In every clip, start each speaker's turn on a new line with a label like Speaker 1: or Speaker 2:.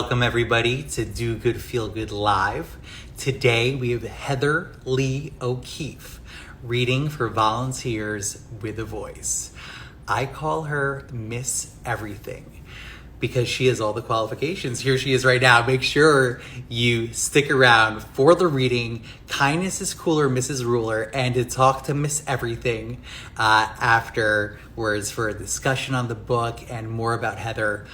Speaker 1: Welcome everybody to Do Good Feel Good Live. Today we have Heather Lee O'Keefe reading for volunteers with a voice. I call her Miss Everything because she has all the qualifications. Here she is right now. Make sure you stick around for the reading. Kindness is Cooler, Mrs. Ruler, and to talk to Miss Everything afterwards for a discussion on the book and more about Heather.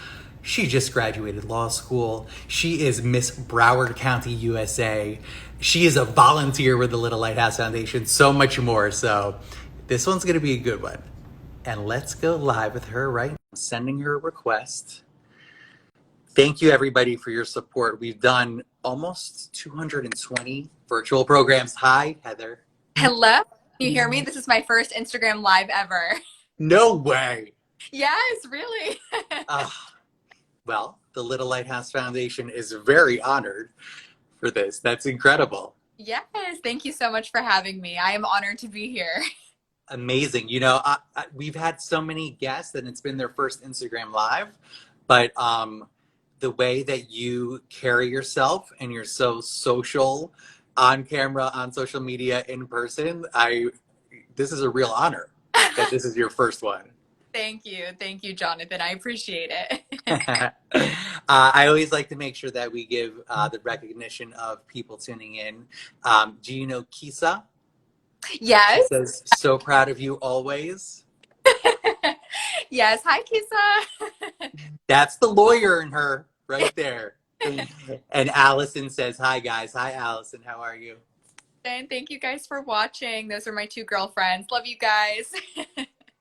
Speaker 1: She just graduated law school. She is Miss Broward County, USA. She is a volunteer with the Little Lighthouse Foundation, so much more. So this one's going to be a good one. And let's go live with her right now. I'm sending her a request. Thank you, everybody, for your support. We've done almost 220 virtual programs. Hi, Heather.
Speaker 2: Hello? Can you hear me? This is my first Instagram Live ever.
Speaker 1: No way.
Speaker 2: Yes, really?
Speaker 1: Well, the Little Lighthouse Foundation is very honored for this. That's incredible.
Speaker 2: Yes, thank you so much for having me. I am honored to be here.
Speaker 1: Amazing. We've had so many guests and it's been their first Instagram Live, but the way that you carry yourself and you're so social on camera, on social media, in person, this is a real honor that this is your first one.
Speaker 2: Thank you, Jonathan. I appreciate it.
Speaker 1: I always like to make sure that we give the recognition of people tuning in. Do you know Kisa?
Speaker 2: Yes.
Speaker 1: She says, so proud of you always.
Speaker 2: Yes. Hi, Kisa.
Speaker 1: That's the lawyer in her right there. And Allison says, hi, guys. Hi, Allison. How are you?
Speaker 2: And thank you guys for watching. Those are my two girlfriends. Love you guys.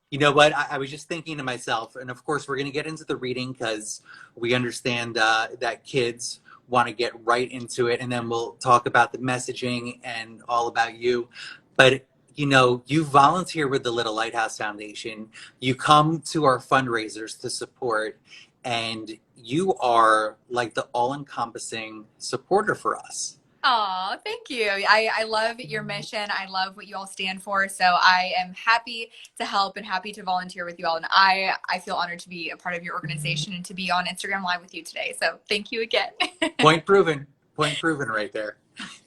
Speaker 1: You know what? I was just thinking to myself, and of course, we're going to get into the reading because we understand that kids want to get right into it, and then we'll talk about the messaging and all about you. But, you volunteer with the Little Lighthouse Foundation. You come to our fundraisers to support, and you are like the all-encompassing supporter for us.
Speaker 2: Oh, thank you. I love your mission. I love what you all stand for. So I am happy to help and happy to volunteer with you all. And I feel honored to be a part of your organization and to be on Instagram Live with you today. So thank you again.
Speaker 1: Point proven right there.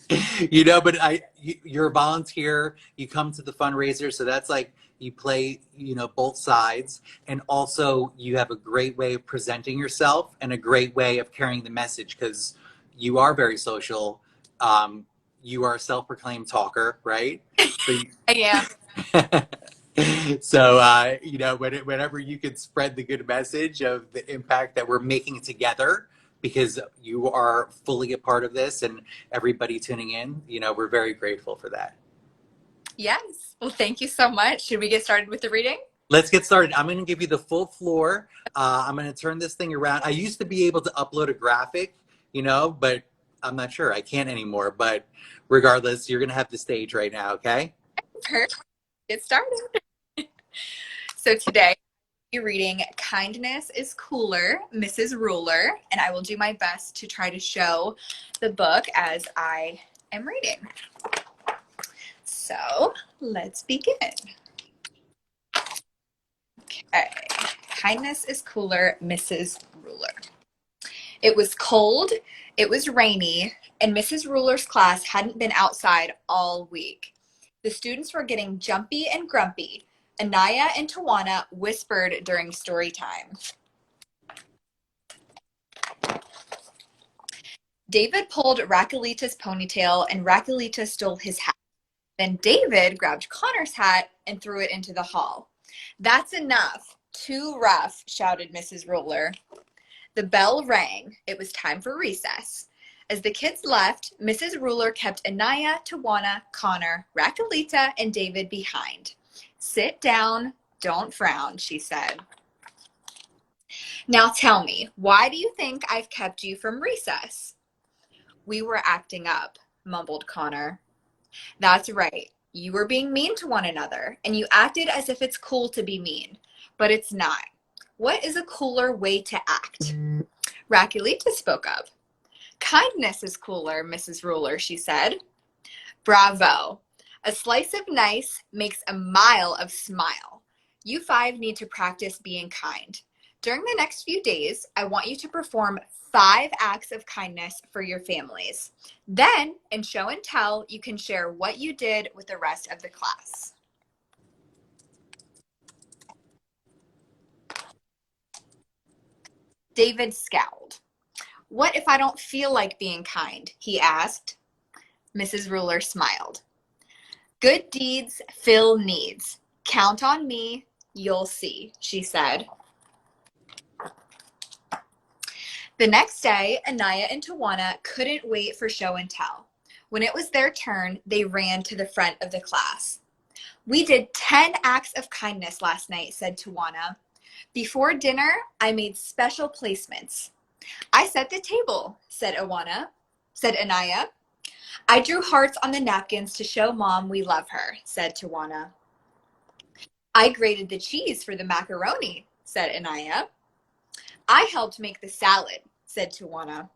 Speaker 1: But you're a volunteer, you come to the fundraiser. So that's like you play, both sides. And also you have a great way of presenting yourself and a great way of carrying the message because you are very social. You are a self-proclaimed talker, right?
Speaker 2: I
Speaker 1: am. So, whenever you can spread the good message of the impact that we're making together, because you are fully a part of this and everybody tuning in, we're very grateful for that.
Speaker 2: Yes. Well, thank you so much. Should we get started with the reading?
Speaker 1: Let's get started. I'm going to give you the full floor. I'm going to turn this thing around. I used to be able to upload a graphic, but I'm not sure. I can't anymore. But regardless, you're going to have the stage right now, okay?
Speaker 2: Perfect. Get started. So today, you're reading Kindness is Cooler, Mrs. Ruler, and I will do my best to try to show the book as I am reading. So let's begin. Okay. Kindness is Cooler, Mrs. Ruler. It was cold, it was rainy, and Mrs. Ruler's class hadn't been outside all week. The students were getting jumpy and grumpy. Anaya and Tawana whispered during story time. David pulled Raquelita's ponytail and Raquelita stole his hat. Then David grabbed Connor's hat and threw it into the hall. That's enough. Too rough, shouted Mrs. Ruler. The bell rang. It was time for recess. As the kids left, Mrs. Ruler kept Anaya, Tawana, Connor, Raquelita, and David behind. Sit down, don't frown, she said. Now tell me, why do you think I've kept you from recess? We were acting up, mumbled Connor. That's right. You were being mean to one another, and you acted as if it's cool to be mean. But it's not. What is a cooler way to act? Raquelita spoke up. Kindness is cooler, Mrs. Ruler, she said. Bravo. A slice of nice makes a mile of smile. You five need to practice being kind. During the next few days, I want you to perform 5 acts of kindness for your families. Then, in show and tell, you can share what you did with the rest of the class. David scowled. What if I don't feel like being kind? He asked. Mrs. Ruler smiled. Good deeds fill needs. Count on me, you'll see, she said. The next day, Anaya and Tawana couldn't wait for show and tell. When it was their turn, they ran to the front of the class. We did 10 acts of kindness last night, said Tawana. Before dinner, I made special placements. I set the table, said Anaya. I drew hearts on the napkins to show Mom we love her, said Tawana. I grated the cheese for the macaroni, said Anaya. I helped make the salad, said Tawana.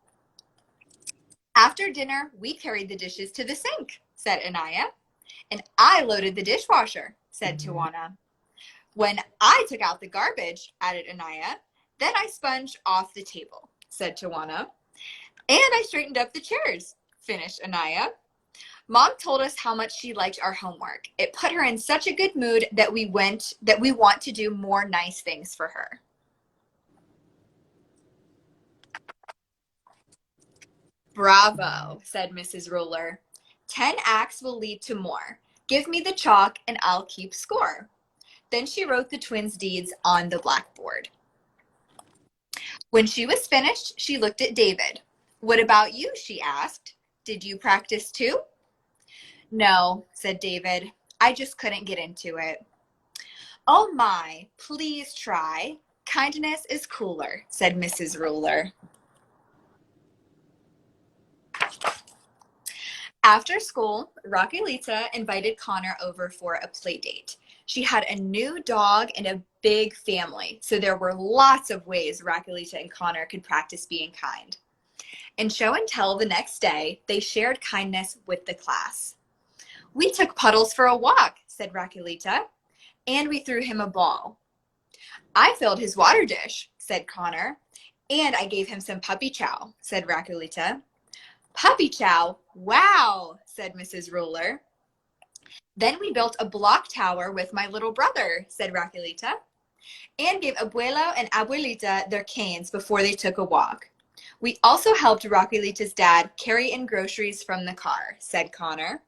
Speaker 2: After dinner, we carried the dishes to the sink, said Anaya. And I loaded the dishwasher, said Tawana. When I took out the garbage, added Anaya, then I sponged off the table, said Tawana. And I straightened up the chairs, finished Anaya. Mom told us how much she liked our homework. It put her in such a good mood that we want to do more nice things for her. Bravo, said Mrs. Ruler. 10 acts will lead to more. Give me the chalk and I'll keep score. Then she wrote the twins' deeds on the blackboard. When she was finished, she looked at David. What about you? She asked. Did you practice too? No, said David. I just couldn't get into it. Oh my, please try. Kindness is cooler, said Mrs. Ruler. After school, Raquelita invited Connor over for a play date. She had a new dog and a big family, so there were lots of ways Raquelita and Connor could practice being kind. In show and tell the next day, they shared kindness with the class. We took Puddles for a walk, said Raquelita, and we threw him a ball. I filled his water dish, said Connor, and I gave him some puppy chow, said Raquelita. Puppy chow? Wow, said Mrs. Ruler. Then we built a block tower with my little brother, said Raquelita, and gave Abuelo and Abuelita their canes before they took a walk. We also helped Raquelita's dad carry in groceries from the car, said Connor.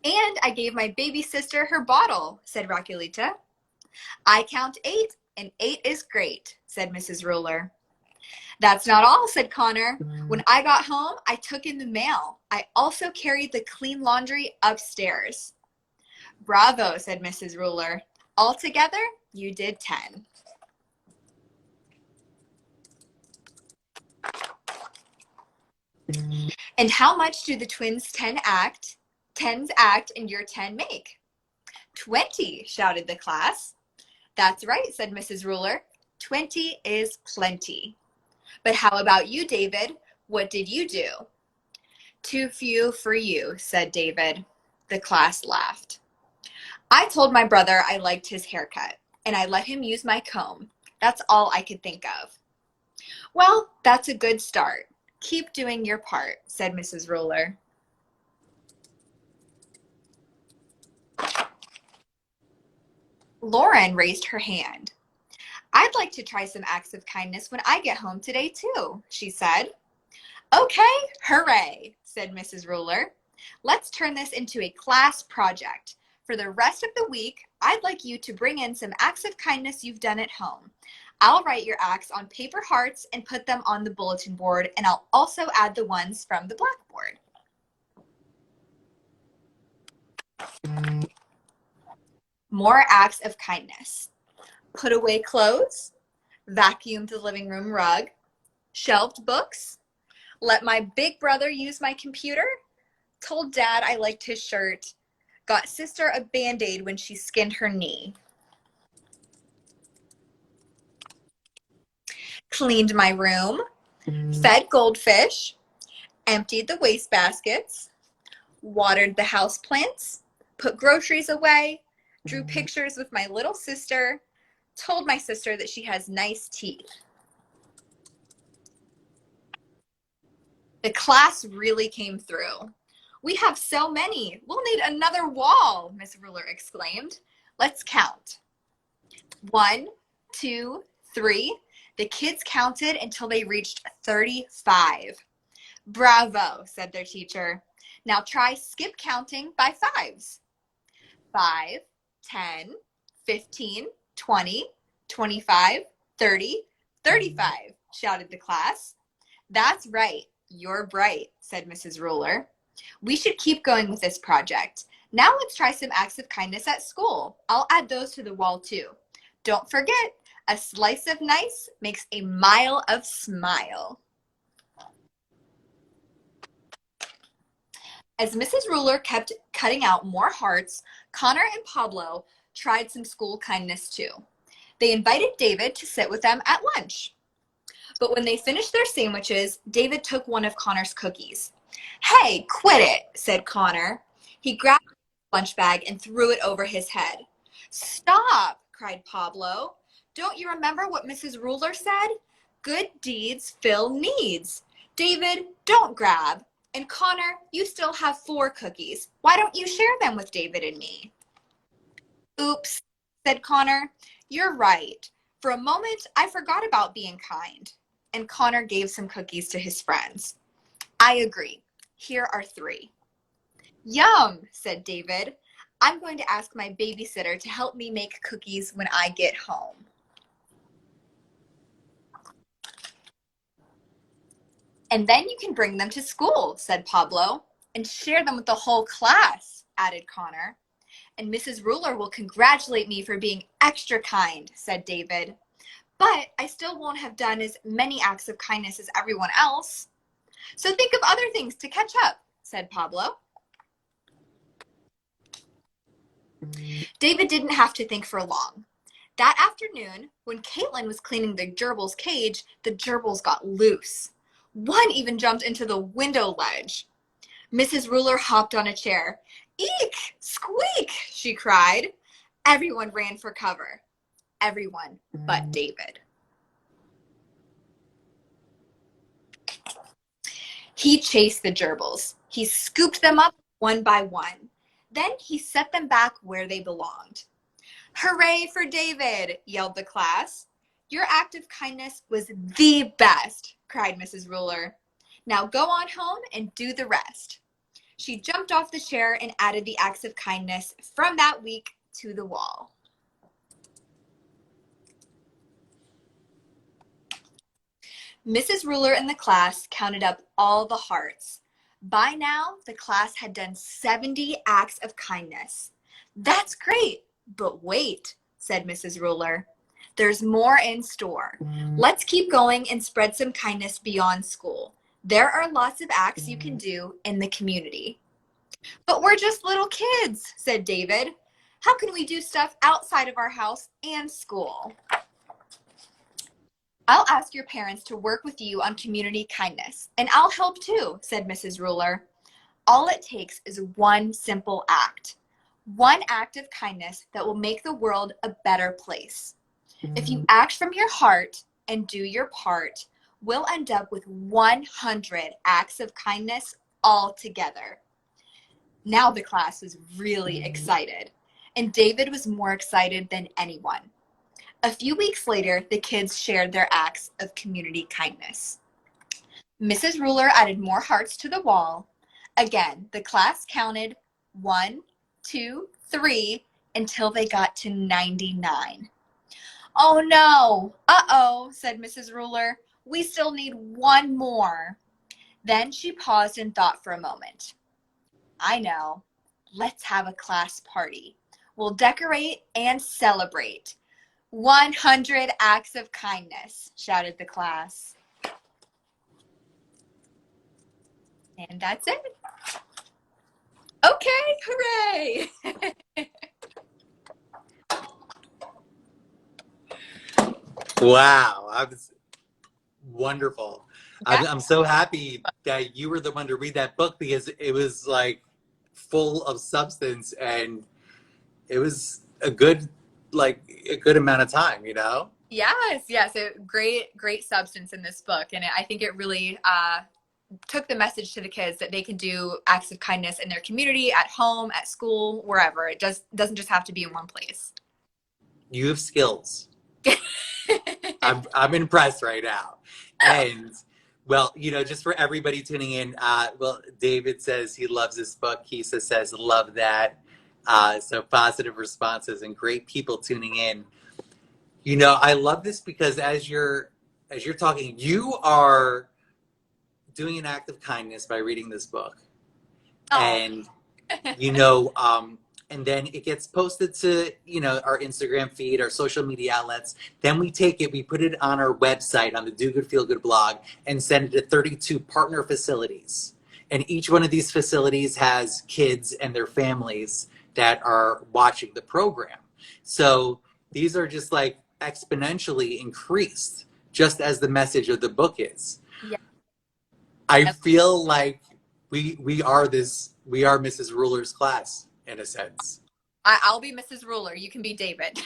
Speaker 2: And I gave my baby sister her bottle, said Raquelita. I count 8, and 8 is great, said Mrs. Ruler. That's not all, said Connor. When I got home, I took in the mail. I also carried the clean laundry upstairs. Bravo, said Mrs. Ruler. Altogether, you did 10. And how much do the twins' 10s act and your 10 make? 20, shouted the class. That's right, said Mrs. Ruler. 20 is plenty. But how about you, David? What did you do? Too few for you, said David. The class laughed. I told my brother I liked his haircut, and I let him use my comb. That's all I could think of. Well, that's a good start. Keep doing your part, said Mrs. Ruler. Lauren raised her hand. I'd like to try some acts of kindness when I get home today, too, she said. Okay, hooray, said Mrs. Ruler. Let's turn this into a class project. For the rest of the week, I'd like you to bring in some acts of kindness you've done at home. I'll write your acts on paper hearts and put them on the bulletin board, and I'll also add the ones from the blackboard. More acts of kindness. Put away clothes, vacuumed the living room rug, shelved books, let my big brother use my computer, told Dad I liked his shirt, got sister a Band-Aid when she skinned her knee. Cleaned my room, fed goldfish, emptied the waste baskets, watered the houseplants, put groceries away, drew pictures with my little sister, told my sister that she has nice teeth. The class really came through. We have so many. We'll need another wall, Miss Ruler exclaimed. Let's count. 1, 2, 3. The kids counted until they reached 35. Bravo, said their teacher. Now try skip counting by fives. 5, 10, 15, 20, 25, 30, 35, shouted the class. That's right. You're bright, said Mrs. Ruler. We should keep going with this project. Now let's try some acts of kindness at school. I'll add those to the wall too. Don't forget, a slice of nice makes a mile of smile. As Mrs. Ruler kept cutting out more hearts, Connor and Pablo tried some school kindness too. They invited David to sit with them at lunch. But when they finished their sandwiches, David took one of Connor's cookies. Hey, quit it, said Connor. He grabbed his lunch bag and threw it over his head. Stop, cried Pablo. Don't you remember what Mrs. Ruler said? Good deeds fill needs. David, don't grab. And Connor, you still have 4 cookies. Why don't you share them with David and me? Oops, said Connor. You're right. For a moment, I forgot about being kind. And Connor gave some cookies to his friends. I agree. Here are 3. Yum, said David. I'm going to ask my babysitter to help me make cookies when I get home. And then you can bring them to school, said Pablo, and share them with the whole class, added Connor. And Mrs. Ruler will congratulate me for being extra kind, said David. But I still won't have done as many acts of kindness as everyone else. So think of other things to catch up, said Pablo. David didn't have to think for long. That afternoon, when Caitlin was cleaning the gerbil's cage, the gerbils got loose. One even jumped into the window ledge. Mrs. Ruler hopped on a chair. Eek! Squeak! She cried. Everyone ran for cover. Everyone but David. He chased the gerbils. He scooped them up one by one. Then he set them back where they belonged. Hooray for David, yelled the class. Your act of kindness was the best, cried Mrs. Ruler. Now go on home and do the rest. She jumped off the chair and added the acts of kindness from that week to the wall. Mrs. Ruler and the class counted up all the hearts. By now, the class had done 70 acts of kindness. That's great, but wait, said Mrs. Ruler. There's more in store. Let's keep going and spread some kindness beyond school. There are lots of acts you can do in the community. But we're just little kids, said David. How can we do stuff outside of our house and school? I'll ask your parents to work with you on community kindness, and I'll help too, said Mrs. Ruler. All it takes is one simple act. One act of kindness that will make the world a better place. If you act from your heart and do your part, we'll end up with 100 acts of kindness all together. Now the class was really excited, and David was more excited than anyone. A few weeks later, the kids shared their acts of community kindness. Mrs. Ruler added more hearts to the wall. Again, the class counted 1, 2, 3 until they got to 99. Oh no! Uh-oh, said Mrs. Ruler. We still need one more. Then she paused and thought for a moment. I know. Let's have a class party. We'll decorate and celebrate. 100 acts of kindness, shouted the class. And that's it. Okay, hooray!
Speaker 1: Wow, I was wonderful.
Speaker 2: Yeah.
Speaker 1: I'm so happy that you were the one to read that book because it was like full of substance and it was a good like a good amount of time, you know?
Speaker 2: Yes, yes, a great substance in this book, and I think it really took the message to the kids that they can do acts of kindness in their community, at home, at school, wherever. It just doesn't just have to be in one place.
Speaker 1: You have skills. I'm impressed right now. And well, you know, just for everybody tuning in, well, David says he loves this book. Kisa says love that. So positive responses and great people tuning in. You know, I love this because as you're talking, you are doing an act of kindness by reading this book.
Speaker 2: Oh.
Speaker 1: And you know, and then it gets posted to, you know, our Instagram feed, our social media outlets. Then we take it, we put it on our website, on the Do Good Feel Good blog, and send it to 32 partner facilities. And each one of these facilities has kids and their families that are watching the program. So these are just like exponentially increased, just as the message of the book is.
Speaker 2: Yeah.
Speaker 1: I feel like we are Mrs. Ruler's class in a sense.
Speaker 2: I'll be Mrs. Ruler. You can be David.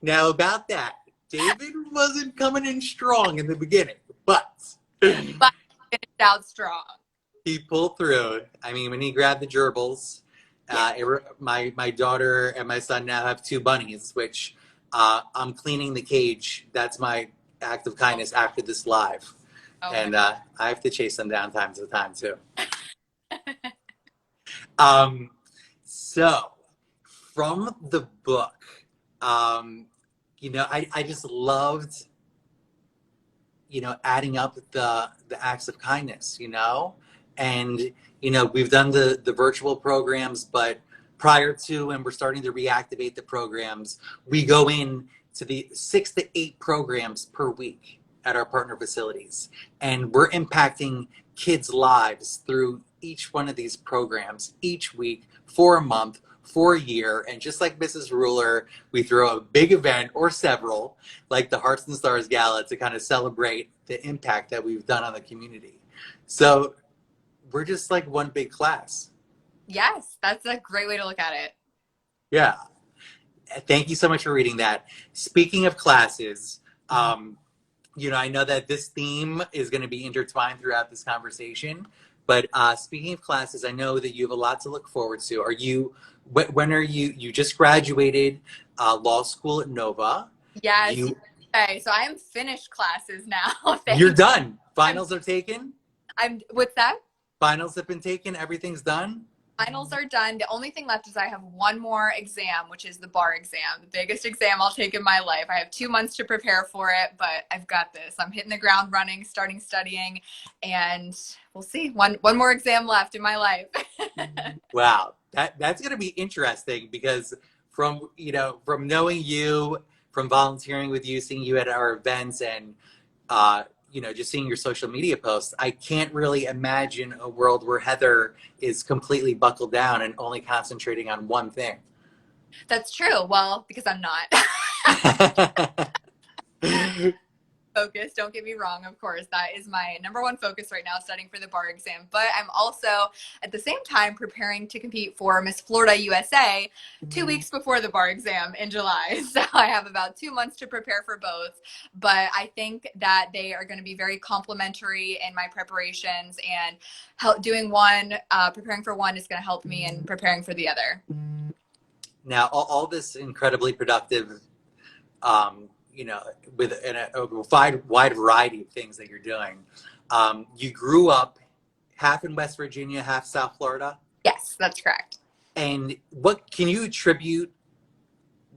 Speaker 1: Now about that, David wasn't coming in strong in the beginning, but
Speaker 2: But it's out strong.
Speaker 1: he pulled through. I mean, when he grabbed the gerbils, my daughter and my son now have two bunnies, which I'm cleaning the cage. That's my act of kindness after this live.
Speaker 2: Oh,
Speaker 1: And I have to chase them down time to time too. So from the book, you know, I just loved, you know, adding up the acts of kindness, you know, and you know, we've done the virtual programs, but prior to, and we're starting to reactivate the programs, we go in to the 6 to 8 programs per week at our partner facilities, and we're impacting kids' lives through each one of these programs each week for a month, for a year. And just like Mrs. Ruler, we throw a big event or several, like the Hearts and Stars Gala, to kind of celebrate the impact that we've done on the community. So we're just like one big class.
Speaker 2: yes, that's a great way to look at it.
Speaker 1: Yeah. Thank you so much for reading that. Speaking of classes, you know, I know that this theme is going to be intertwined throughout this conversation, but speaking of classes, I know that you have a lot to look forward to. When are you just graduated law school at Nova?
Speaker 2: Yes. Okay, so I am finished classes now.
Speaker 1: You're done. Finals are taken?
Speaker 2: What's that?
Speaker 1: Finals have been taken. Everything's done?
Speaker 2: Finals are done. The only thing left is I have one more exam, which is the bar exam, the biggest exam I'll take in my life. I have 2 months to prepare for it, but I've got this. I'm hitting the ground running, starting studying, and we'll see. One more exam left in my life.
Speaker 1: Wow. That's going to be interesting because from knowing you, from volunteering with you, seeing you at our events, and you know, just seeing your social media posts, I can't really imagine a world where Heather is completely buckled down and only concentrating on one thing.
Speaker 2: That's true. Well, because I'm not. Focus, don't get me wrong, of course, that is my number one focus right now, studying for the bar exam, but I'm also at the same time preparing to compete for Miss Florida USA 2 weeks before the bar exam in July. So I have about 2 months to prepare for both, but I think that they are going to be very complementary in my preparations, and preparing for one is going to help me in preparing for the other.
Speaker 1: Now, all this incredibly productive, you know, with a wide variety of things that you're doing. You grew up half in West Virginia, half South Florida?
Speaker 2: Yes, that's correct.
Speaker 1: And what can you attribute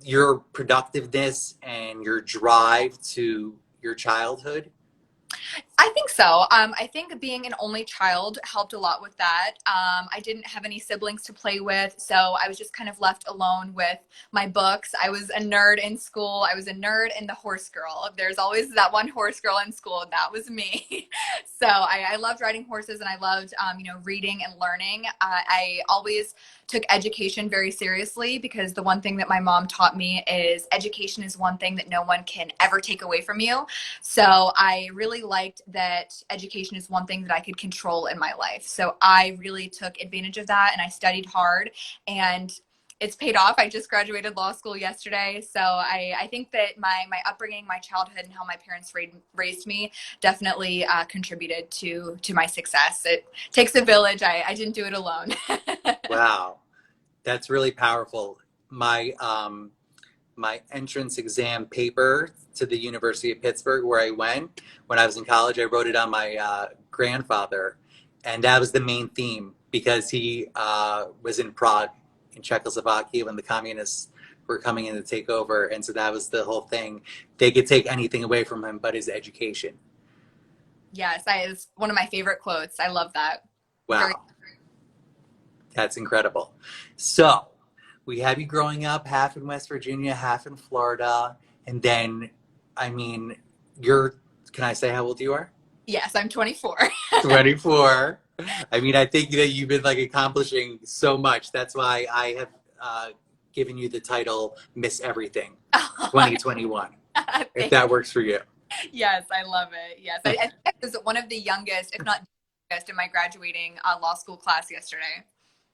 Speaker 1: your productiveness and your drive to your childhood?
Speaker 2: I think so. I think being an only child helped a lot with that. I didn't have any siblings to play with, so I was just kind of left alone with my books. I was a nerd in school. I was a nerd and the horse girl. There's always that one horse girl in school, and that was me. So I loved riding horses, and I loved, reading and learning. I always took education very seriously, because the one thing that my mom taught me is education is one thing that no one can ever take away from you. So I really liked that education is one thing that I could control in my life. So I really took advantage of that, and I studied hard, and it's paid off. I just graduated law school yesterday. So I think that my upbringing, my childhood, and how my parents raised me definitely contributed to my success. It takes a village. I didn't do it alone.
Speaker 1: Wow, that's really powerful. My entrance exam paper to the University of Pittsburgh, where I went when I was in college, I wrote it on my grandfather, and that was the main theme because he was in Prague, in Czechoslovakia, when the communists were coming in to take over, and so that was the whole thing. They could take anything away from him, but his education.
Speaker 2: Yes, it's one of my favorite quotes. I love that. Very.
Speaker 1: Wow, that's incredible. So we have you growing up half in West Virginia, half in Florida, and then, I mean, you're. Can I say how old you are?
Speaker 2: Yes, I'm 24.
Speaker 1: 24. I mean, I think that you've been like accomplishing so much. That's why I have given you the title Miss Everything 2021, if that works for you.
Speaker 2: Yes, I love it. Yes, I think I was one of the youngest, if not the youngest, in my graduating law school class yesterday.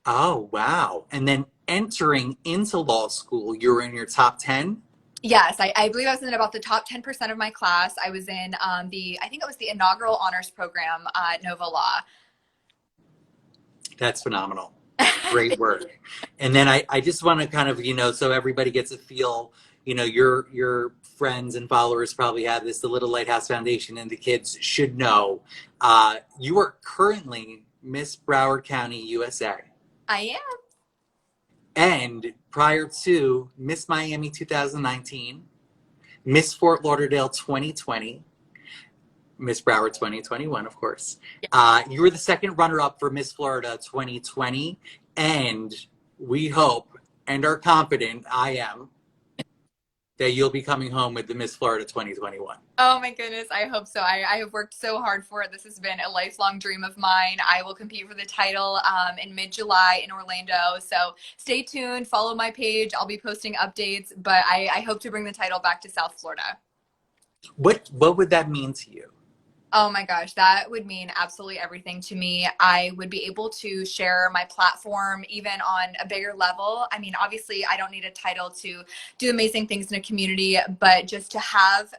Speaker 1: Oh, wow. And then entering into law school, you were in your top 10?
Speaker 2: Yes, I believe I was in about the top 10% of my class. I was in I think it was the inaugural honors program at Nova Law.
Speaker 1: That's phenomenal. Great work. And then I just want to kind of, so everybody gets a feel, your friends and followers probably have this, the Little Lighthouse Foundation, and the kids should know. You are currently Miss Broward County, USA.
Speaker 2: I am.
Speaker 1: And prior to Miss Miami 2019, Miss Fort Lauderdale 2020, Miss Broward 2021, of course. You were the second runner-up for Miss Florida 2020, and we hope and are confident, I am, that you'll be coming home with the Miss Florida 2021.
Speaker 2: Oh my goodness, I hope so. I have worked so hard for it. This has been a lifelong dream of mine. I will compete for the title in mid-July in Orlando. So stay tuned, follow my page. I'll be posting updates, but I hope to bring the title back to South Florida.
Speaker 1: What would that mean to you?
Speaker 2: Oh my gosh, that would mean absolutely everything to me. I would be able to share my platform even on a bigger level. I mean, obviously, I don't need a title to do amazing things in a community, but just to have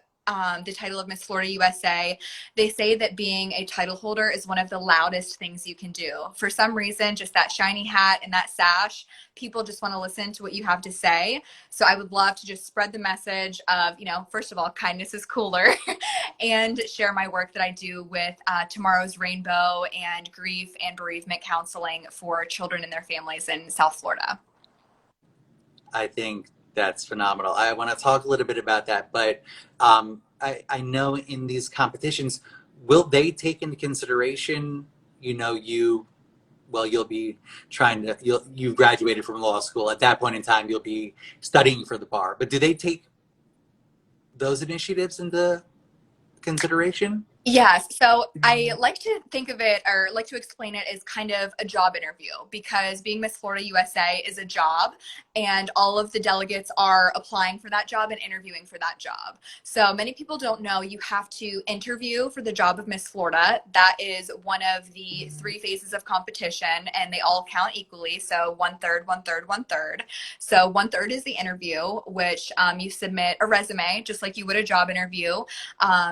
Speaker 2: the title of Miss Florida USA, they say that being a title holder is one of the loudest things you can do. For some reason, just that shiny hat and that sash, people just want to listen to what you have to say. So I would love to just spread the message of, first of all, kindness is cooler and share my work that I do with Tomorrow's Rainbow and grief and bereavement counseling for children and their families in South Florida.
Speaker 1: I think that's phenomenal. I want to talk a little bit about that, but I know in these competitions, will they take into consideration, you'll be you've graduated from law school. At that point in time, you'll be studying for the bar. But do they take those initiatives into consideration?
Speaker 2: Yes. So I like to think of it or like to explain it as kind of a job interview because being Miss Florida USA is a job and all of the delegates are applying for that job and interviewing for that job. So many people don't know you have to interview for the job of Miss Florida. That is one of the 3 phases of competition and they all count equally. So 1/3, 1/3, 1/3. So 1/3 is the interview, which you submit a resume just like you would a job interview,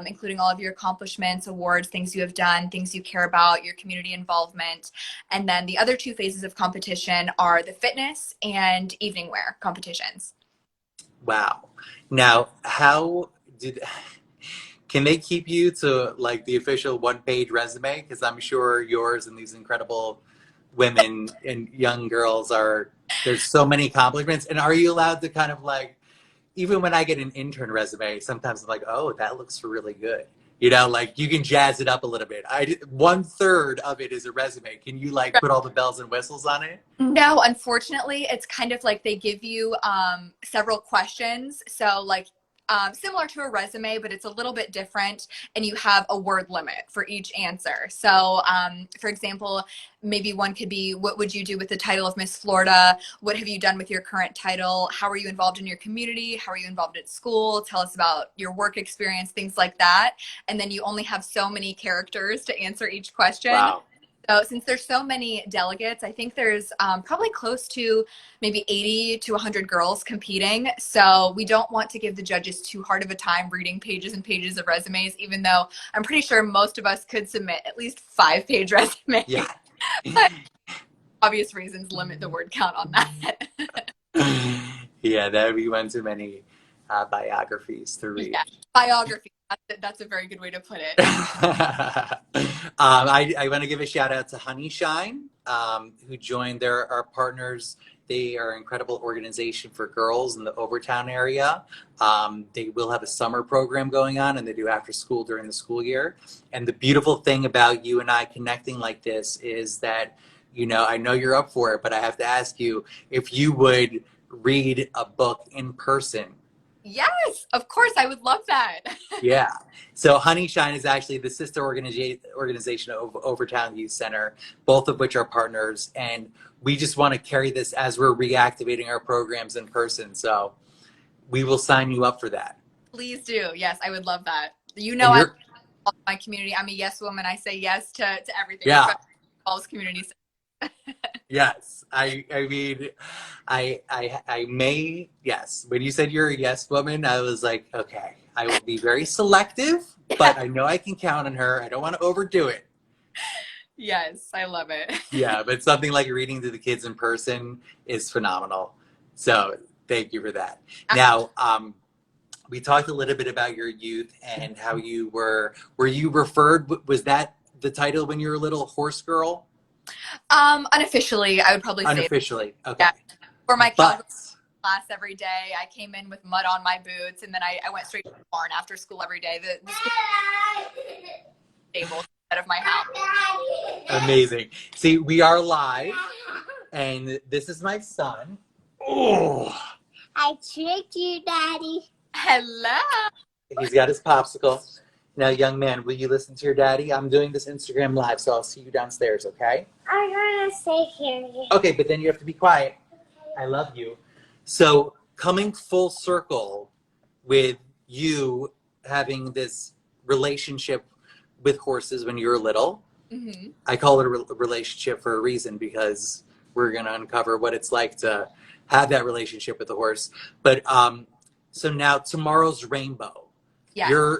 Speaker 2: including all of your accomplishments, awards, things you have done, things you care about, your community involvement. And then the other 2 phases of competition are the fitness and evening wear competitions.
Speaker 1: Wow. Now, can they keep you to like the official 1-page resume? Because I'm sure yours and these incredible women and young girls there's so many accomplishments. And are you allowed to kind of like, even when I get an intern resume, sometimes I'm like, oh, that looks really good. Like you can jazz it up a little bit. 1/3 of it is a resume. Can you like put all the bells and whistles on it?
Speaker 2: No, unfortunately, it's kind of like they give you several questions. So like similar to a resume, but it's a little bit different. And you have a word limit for each answer. So for example, maybe one could be, what would you do with the title of Miss Florida? What have you done with your current title? How are you involved in your community? How are you involved at school? Tell us about your work experience, things like that. And then you only have so many characters to answer each question.
Speaker 1: Wow.
Speaker 2: So since there's so many delegates, I think there's probably close to maybe 80 to 100 girls competing. So we don't want to give the judges too hard of a time reading pages and pages of resumes, even though I'm pretty sure most of us could submit at least 5-page resumes.
Speaker 1: Yeah.
Speaker 2: But obvious reasons limit the word count on that.
Speaker 1: Yeah, that would be one too many biographies to read.
Speaker 2: Yeah, biography. That's a very good way to put it.
Speaker 1: I want to give a shout out to Honey Shine, who joined. Our partners. They are an incredible organization for girls in the Overtown area. They will have a summer program going on, and they do after school during the school year. And the beautiful thing about you and I connecting like this is that, you know, I know you're up for it, but I have to ask you if you would read a book in person.
Speaker 2: Yes, of course. I would love that.
Speaker 1: Yeah. So Honey Shine is actually the sister organization of Overtown Youth Center, both of which are partners. And we just want to carry this as we're reactivating our programs in person. So we will sign you up for that.
Speaker 2: Please do. Yes, I would love that. You know, I'm my community. I'm a yes woman. I say yes to everything.
Speaker 1: Yeah.
Speaker 2: All's community.
Speaker 1: Yes. I mean, I may, yes. When you said you're a yes woman, I was like, okay, I will be very selective, but I know I can count on her. I don't want to overdo it.
Speaker 2: Yes, I love it.
Speaker 1: Yeah, but something like reading to the kids in person is phenomenal. So thank you for that. Now, we talked a little bit about your youth and how you were you referred, was that the title when you were a little horse girl?
Speaker 2: Unofficially, I would probably say
Speaker 1: unofficially. Okay.
Speaker 2: Yeah. For my class every day, I came in with mud on my boots, and then I went straight to the barn after school every day. The school stable instead of my house.
Speaker 1: Amazing. See, we are live, and this is my son. Oh,
Speaker 3: I tricked you, Daddy.
Speaker 2: Hello.
Speaker 1: He's got his popsicle. Now, young man, will you listen to your daddy? I'm doing this Instagram live, so I'll see you downstairs, okay?
Speaker 3: I'm gonna stay here.
Speaker 1: Okay, but then you have to be quiet. I love you. So, coming full circle with you having this relationship with horses when you were little, I call it a relationship for a reason, because we're going to uncover what it's like to have that relationship with the horse. But so now Tomorrow's Rainbow.
Speaker 2: Yeah.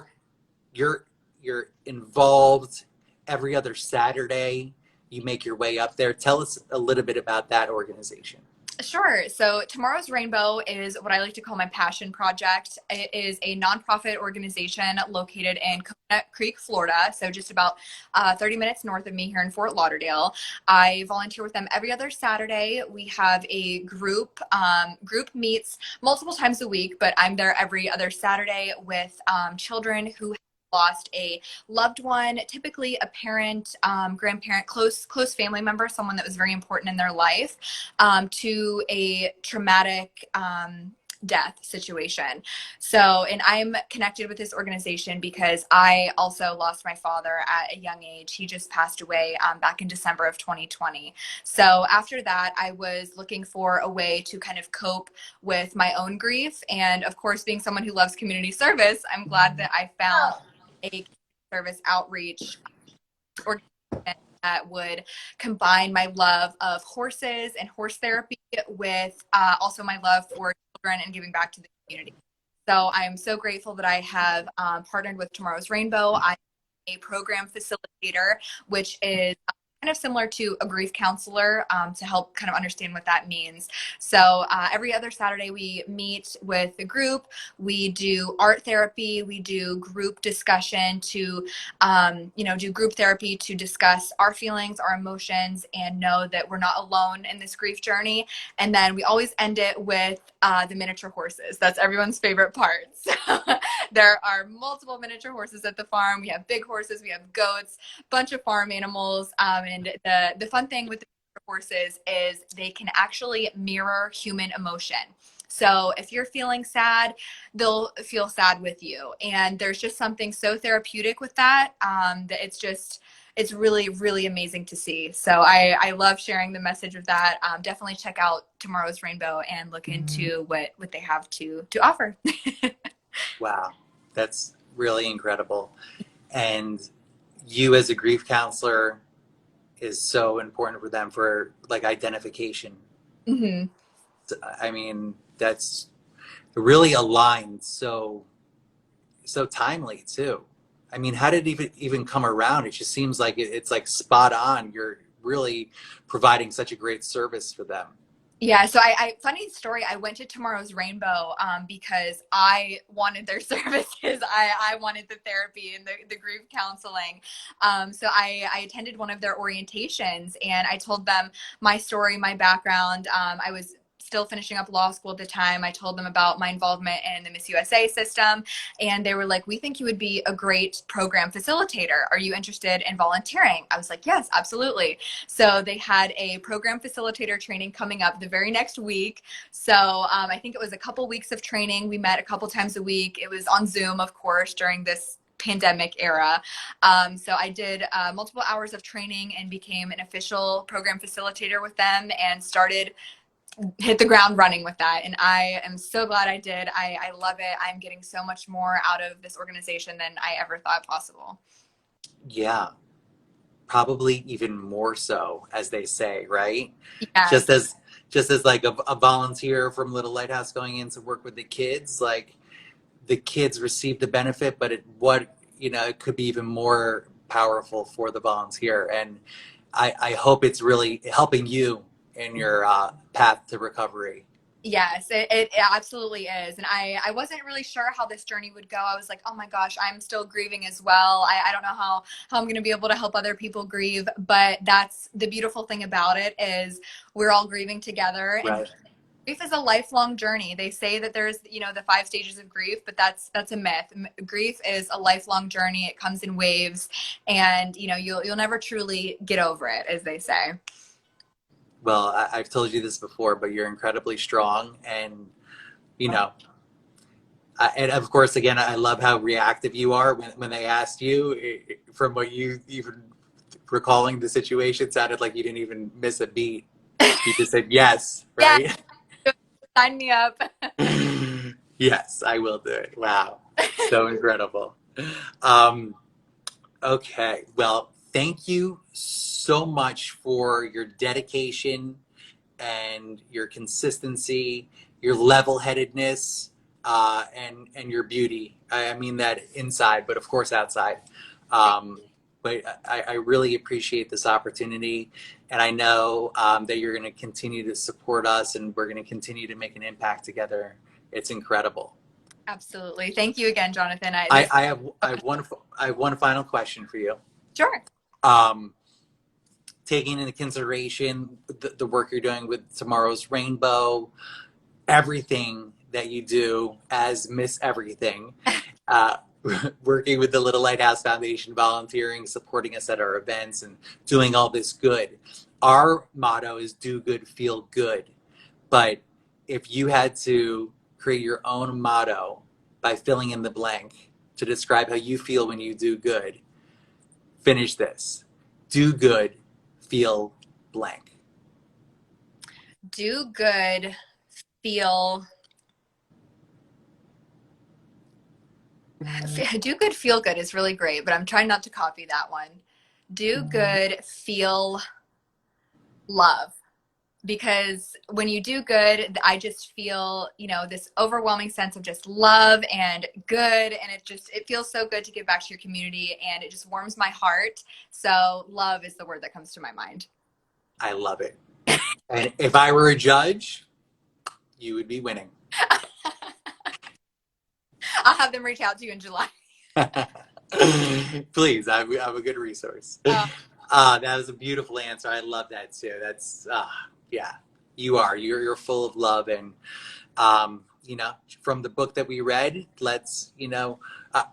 Speaker 1: You're involved every other Saturday. You make your way up there. Tell us a little bit about that organization.
Speaker 2: Sure. So Tomorrow's Rainbow is what I like to call my passion project. It is a nonprofit organization located in Coconut Creek, Florida. So just about 30 minutes north of me here in Fort Lauderdale. I volunteer with them every other Saturday. We have a group meets multiple times a week, but I'm there every other Saturday with children who lost a loved one, typically a parent, grandparent, close family member, someone that was very important in their life, to a traumatic death situation. So, and I'm connected with this organization because I also lost my father at a young age. He just passed away back in December of 2020. So after that, I was looking for a way to kind of cope with my own grief. And of course, being someone who loves community service, I'm glad that I found a service outreach organization that would combine my love of horses and horse therapy with also my love for children and giving back to the community. So I am so grateful that I have partnered with Tomorrow's Rainbow. I'm a program facilitator, which is kind of similar to a grief counselor, to help kind of understand what that means. So every other Saturday we meet with the group. We do art therapy. We do group discussion to, do group therapy to discuss our feelings, our emotions, and know that we're not alone in this grief journey. And then we always end it with the miniature horses. That's everyone's favorite part. So there are multiple miniature horses at the farm. We have big horses, we have goats, bunch of farm animals. And the fun thing with the horses is they can actually mirror human emotion. So if you're feeling sad, they'll feel sad with you. And there's just something so therapeutic with that, that it's really, really amazing to see. So I love sharing the message of that. Definitely check out Tomorrow's Rainbow and look into what they have to offer.
Speaker 1: Wow, that's really incredible. And you as a grief counselor, is so important for them for like identification.
Speaker 2: Hmm.
Speaker 1: I mean, that's really aligned so timely too. I mean, how did it even come around? It just seems like it's like spot on. You're really providing such a great service for them.
Speaker 2: Yeah, so funny story, I went to Tomorrow's Rainbow because I wanted their services. I wanted the therapy and the grief counseling. So I attended one of their orientations and I told them my story, my background. I was still finishing up law school at the time. I told them about my involvement in the Miss USA system, and they were like, "We think you would be a great program facilitator. Are you interested in volunteering?" I was like, "Yes, absolutely." So they had a program facilitator training coming up the very next week. So I think it was a couple weeks of training. We met a couple times a week. It was on Zoom, of course, during this pandemic era. So I did multiple hours of training and became an official program facilitator with them and hit the ground running with that. And I am so glad I did. I love it. I'm getting so much more out of this organization than I ever thought possible.
Speaker 1: Yeah, probably even more so, as they say, right?
Speaker 2: Yes.
Speaker 1: Just as just as like a volunteer from Little Lighthouse going in to work with the kids, like the kids receive the benefit, but it could be even more powerful for the volunteer. And I hope it's really helping you in your path to recovery.
Speaker 2: Yes, it absolutely is. And I wasn't really sure how this journey would go. I was like, oh my gosh, I'm still grieving as well. I don't know how I'm going to be able to help other people grieve. But that's the beautiful thing about it is we're all grieving together. And
Speaker 1: Right.
Speaker 2: grief is a lifelong journey. They say that there's, the 5 stages of grief, but that's a myth. Grief is a lifelong journey. It comes in waves, and you'll never truly get over it, as they say.
Speaker 1: Well, I've told you this before, but you're incredibly strong, and you know, and of course, again, I love how reactive you are when they asked you. From what you even recalling the situation, sounded like you didn't even miss a beat. You just said yes,
Speaker 2: Yeah,
Speaker 1: right?
Speaker 2: sign me up.
Speaker 1: Yes, I will do it. Wow, so incredible. Um, okay, well, thank you so much for your dedication and your consistency, your level-headedness, and your beauty. I mean that inside, but of course outside. Um, but I really appreciate this opportunity, and I know that you're going to continue to support us, and we're going to continue to make an impact together. It's incredible.
Speaker 2: Absolutely. Thank you again, Jonathan.
Speaker 1: I have one final question for you.
Speaker 2: Sure.
Speaker 1: Um, Taking into consideration the work you're doing with Tomorrow's Rainbow, everything that you do as Miss Everything, uh, working with the Little Lighthouse Foundation, volunteering, supporting us at our events, and doing all this good. Our motto is do good, feel good. But if you had to create your own motto by filling in the blank to describe how you feel when you do good, finish this. Do good, feel blank.
Speaker 2: Do good, feel do good, feel good is really great, but I'm trying not to copy that one. Do good, feel love. Because when you do good, I just feel, this overwhelming sense of just love and good. And it feels so good to give back to your community, and it just warms my heart. So love is the word that comes to my mind.
Speaker 1: I love it. And if I were a judge, you would be winning.
Speaker 2: I'll have them reach out to you in July.
Speaker 1: Please, I'm a good resource. That was a beautiful answer. I love that too. That's yeah, you are. You're full of love, and from the book that we read, let's on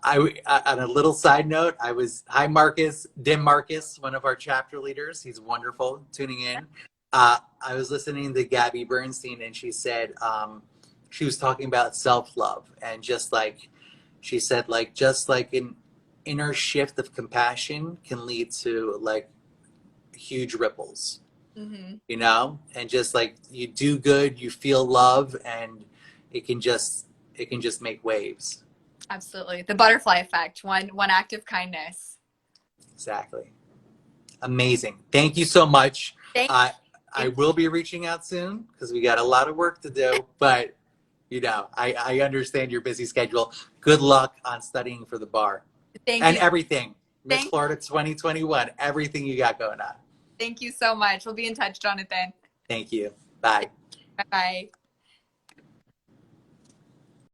Speaker 1: a little side note, hi Marcus, Dim Marcus, one of our chapter leaders. He's wonderful. Tuning in. I was listening to Gabby Bernstein, and she said she was talking about self-love, and just like she said, like just like an inner shift of compassion can lead to like huge ripples, and just like you do good, you feel love, and it can just make waves.
Speaker 2: Absolutely. The butterfly effect, one act of kindness.
Speaker 1: Exactly. Amazing. Thank you so much.
Speaker 2: Thank
Speaker 1: I will be reaching out soon because we got a lot of work to do, but I understand your busy schedule. Good luck on studying for the bar
Speaker 2: Thank
Speaker 1: and
Speaker 2: you.
Speaker 1: everything. Miss
Speaker 2: Thank-
Speaker 1: Florida 2021, everything you got going on.
Speaker 2: Thank you so much. We'll be in touch, Jonathan.
Speaker 1: Thank you. Bye.
Speaker 2: Bye-bye.